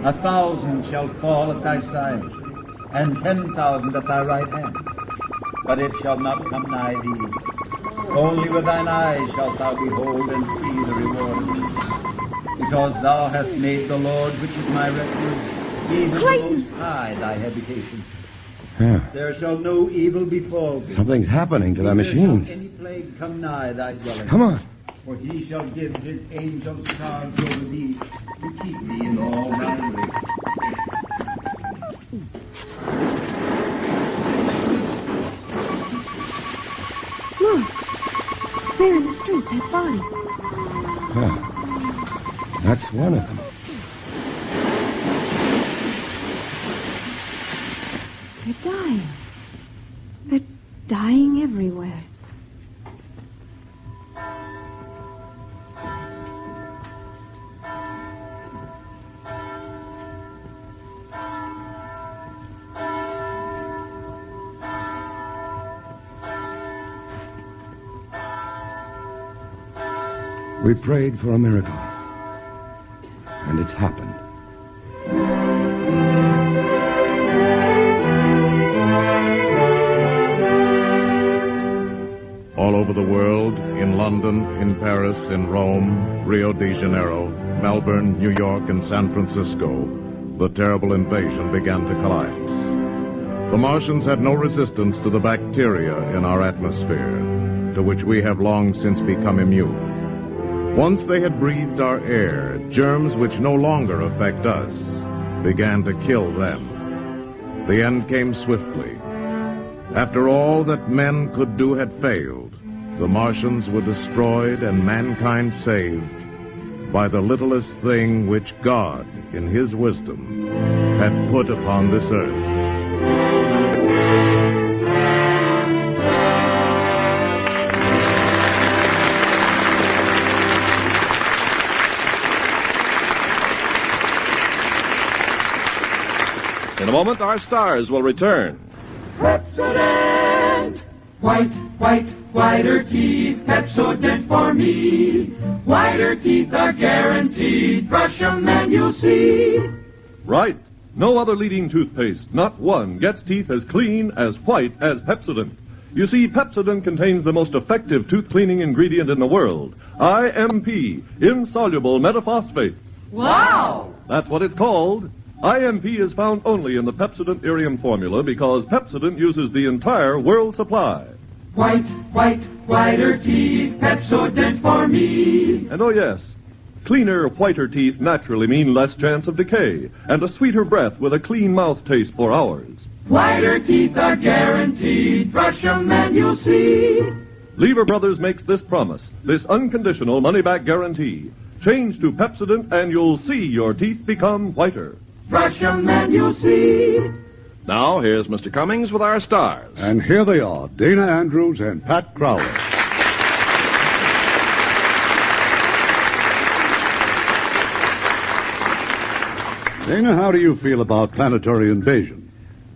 1,000 shall fall at thy side, and 10,000 at thy right hand, but it shall not come nigh thee. Only with thine eyes shalt thou behold and see the reward of it. Because thou hast made the Lord, which is my refuge, even the Most High, thy habitation. Yeah. There shall no evil befall thee. Something's happening to that machine. Neither shall any plague come nigh thy dwelling. Come on. For he shall give his angels charge over thee, to keep thee in all thine ways. Look, there in the street, that body. Yeah. That's one of them. They're dying. They're dying everywhere. We prayed for a miracle. And it's happened. All over the world, in London, in Paris, in Rome, Rio de Janeiro, Melbourne, New York, and San Francisco, the terrible invasion began to collapse. The Martians had no resistance to the bacteria in our atmosphere, to which we have long since become immune. Once they had breathed our air, germs which no longer affect us began to kill them. The end came swiftly. After all that men could do had failed, the Martians were destroyed and mankind saved by the littlest thing which God, in his wisdom, had put upon this earth. In a moment, our stars will return. Pepsodent! White, white, whiter teeth, Pepsodent for me. Whiter teeth are guaranteed. Brush them and you'll see. Right. No other leading toothpaste, not one, gets teeth as clean, as white as Pepsodent. You see, Pepsodent contains the most effective tooth cleaning ingredient in the world, IMP, insoluble metaphosphate. Wow! That's what it's called. IMP is found only in the Pepsodent Irium formula because Pepsodent uses the entire world supply. White, white, whiter teeth, Pepsodent for me. And oh yes, cleaner, whiter teeth naturally mean less chance of decay and a sweeter breath with a clean mouth taste for hours. Whiter teeth are guaranteed. Brush them and you'll see. Lever Brothers makes this promise, this unconditional money-back guarantee. Change to Pepsodent and you'll see your teeth become whiter. Brush them and you'll see. Now, here's Mr. Cummings with our stars. And here they are, Dana Andrews and Pat Crowley. Dana, how do you feel about planetary invasion?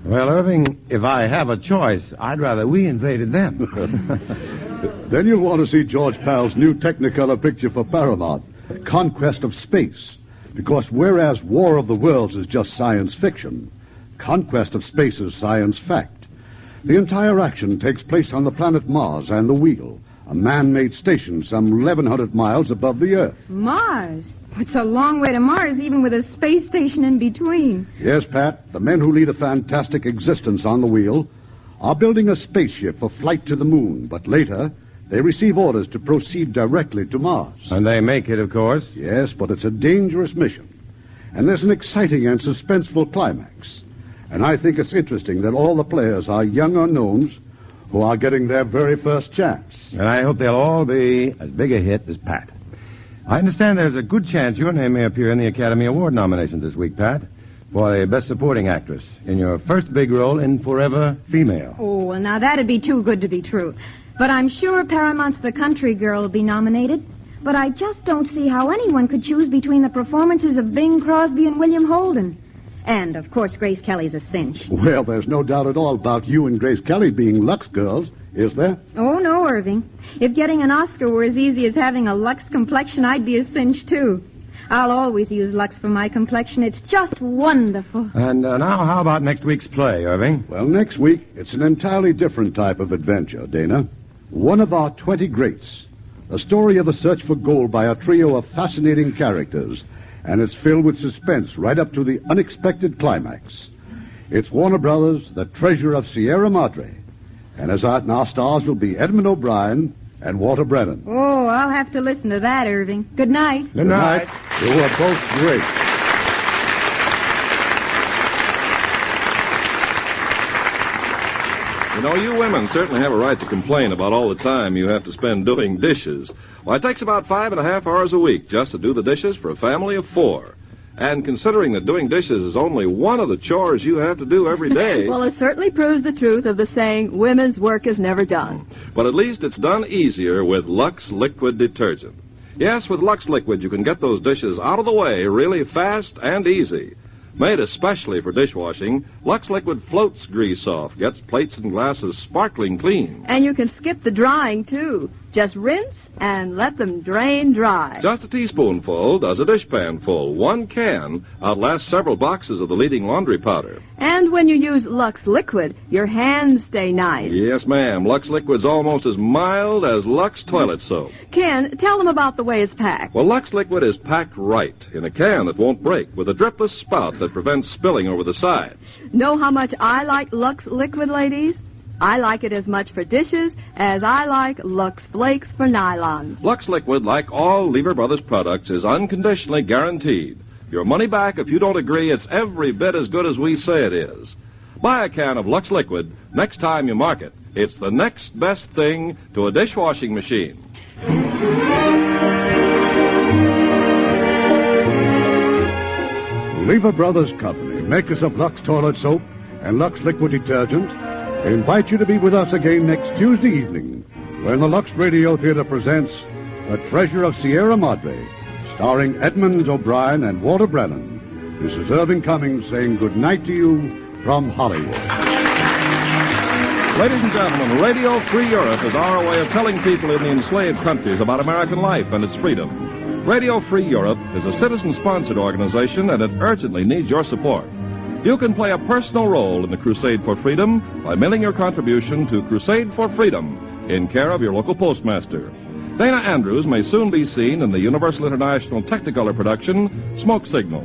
Well, Irving, if I have a choice, I'd rather we invaded them. Then you'll want to see George Pal's new Technicolor picture for Paramount, Conquest of Space. Because whereas War of the Worlds is just science fiction, Conquest of Space is science fact. The entire action takes place on the planet Mars and the Wheel, a man-made station some 1,100 miles above the Earth. Mars? It's a long way to Mars, even with a space station in between. Yes, Pat, the men who lead a fantastic existence on the Wheel are building a spaceship for flight to the moon, but later they receive orders to proceed directly to Mars. And they make it, of course. Yes, but it's a dangerous mission. And there's an exciting and suspenseful climax. And I think it's interesting that all the players are young unknowns who are getting their very first chance. And I hope they'll all be as big a hit as Pat. I understand there's a good chance your name may appear in the Academy Award nominations this week, Pat, for the Best Supporting Actress in your first big role in Forever Female. Oh, well, now that'd be too good to be true. But I'm sure Paramount's The Country Girl will be nominated. But I just don't see how anyone could choose between the performances of Bing Crosby and William Holden. And, of course, Grace Kelly's a cinch. Well, there's no doubt at all about you and Grace Kelly being Lux girls, is there? Oh, no, Irving. If getting an Oscar were as easy as having a Lux complexion, I'd be a cinch, too. I'll always use Lux for my complexion. It's just wonderful. And now, how about next week's play, Irving? Well, next week, it's an entirely different type of adventure, Dana. One of our 20 greats. A story of a search for gold by a trio of fascinating characters. And it's filled with suspense right up to the unexpected climax. It's Warner Brothers' The Treasure of Sierra Madre. And our stars will be Edmund O'Brien and Walter Brennan. Oh, I'll have to listen to that, Irving. Good night. Good night. You are both great. You know, you women certainly have a right to complain about all the time you have to spend doing dishes. Well, it takes about 5.5 hours a week just to do the dishes for a family of 4. And considering that doing dishes is only one of the chores you have to do every day... Well, it certainly proves the truth of the saying, women's work is never done. But at least it's done easier with Lux Liquid Detergent. Yes, with Lux Liquid, you can get those dishes out of the way really fast and easy. Made especially for dishwashing, Lux Liquid floats grease off, gets plates and glasses sparkling clean. And you can skip the drying, too. Just rinse and let them drain dry. Just a teaspoonful does a dishpan full. 1 can outlasts several boxes of the leading laundry powder. And when you use Lux Liquid, your hands stay nice. Yes, ma'am. Lux Liquid's almost as mild as Lux toilet soap. Ken, tell them about the way it's packed. Well, Lux Liquid is packed right in a can that won't break with a dripless spout that prevents spilling over the sides. Know how much I like Lux Liquid, ladies? I like it as much for dishes as I like Lux Flakes for nylons. Lux Liquid, like all Lever Brothers products, is unconditionally guaranteed. Your money back if you don't agree it's every bit as good as we say it is. Buy a can of Lux Liquid next time you mark it. It's the next best thing to a dishwashing machine. Lever Brothers Company, makers of Lux Toilet Soap and Lux Liquid Detergent, invite you to be with us again next Tuesday evening when the Lux Radio Theater presents The Treasure of Sierra Madre, starring Edmund O'Brien and Walter Brennan. This is Irving Cummings saying good night to you from Hollywood. Ladies and gentlemen, Radio Free Europe is our way of telling people in the enslaved countries about American life and its freedom. Radio Free Europe is a citizen-sponsored organization, and it urgently needs your support. You can play a personal role in the crusade for freedom by mailing your contribution to Crusade for Freedom in care of your local postmaster. Dana Andrews may soon be seen in the Universal International Technicolor production, Smoke Signal.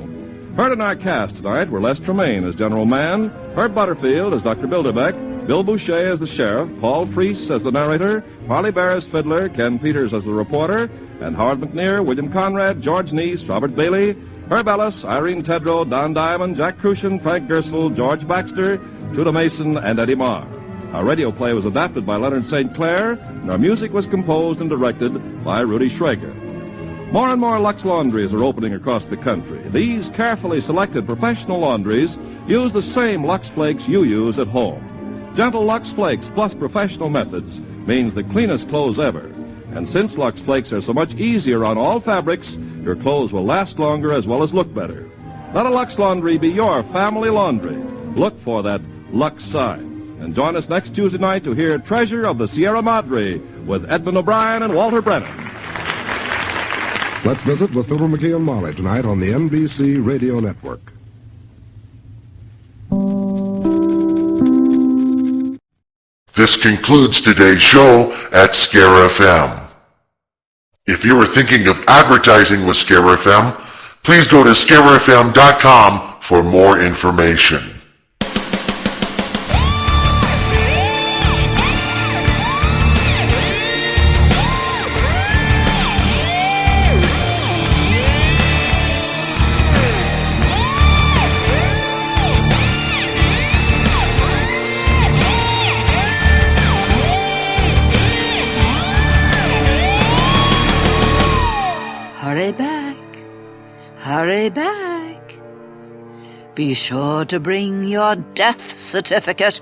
Heard in our cast tonight were Les Tremaine as General Mann, Herb Butterfield as Dr. Bilderbeck, Bill Boucher as the sheriff, Paul Freese as the narrator, Harley Bear as fiddler, Ken Peters as the reporter, and Howard McNear, William Conrad, George Neese, Robert Bailey, Herb Ellis, Irene Tedrow, Don Diamond, Jack Crucian, Frank Gersel, George Baxter, Judah Mason, and Eddie Marr. Our radio play was adapted by Leonard St. Clair, and our music was composed and directed by Rudy Schrager. More and more Lux laundries are opening across the country. These carefully selected professional laundries use the same Lux Flakes you use at home. Gentle Lux Flakes plus professional methods means the cleanest clothes ever. And since Lux Flakes are so much easier on all fabrics, your clothes will last longer as well as look better. Let a Lux laundry be your family laundry. Look for that Lux sign. And join us next Tuesday night to hear Treasure of the Sierra Madre with Edmund O'Brien and Walter Brennan. Let's visit with Fibber McGee and Molly tonight on the NBC Radio Network. This concludes today's show at Scare FM. If you are thinking of advertising with Scare FM, please go to scarefm.com for more information. Hurry back. Be sure to bring your death certificate.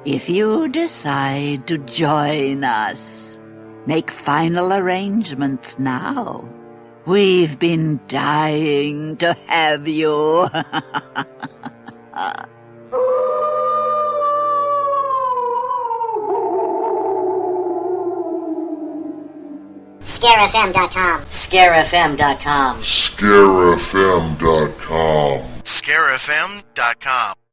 If you decide to join us, make final arrangements now. We've been dying to have you. ScareFM.com. ScareFM.com. ScareFM.com. ScareFM.com.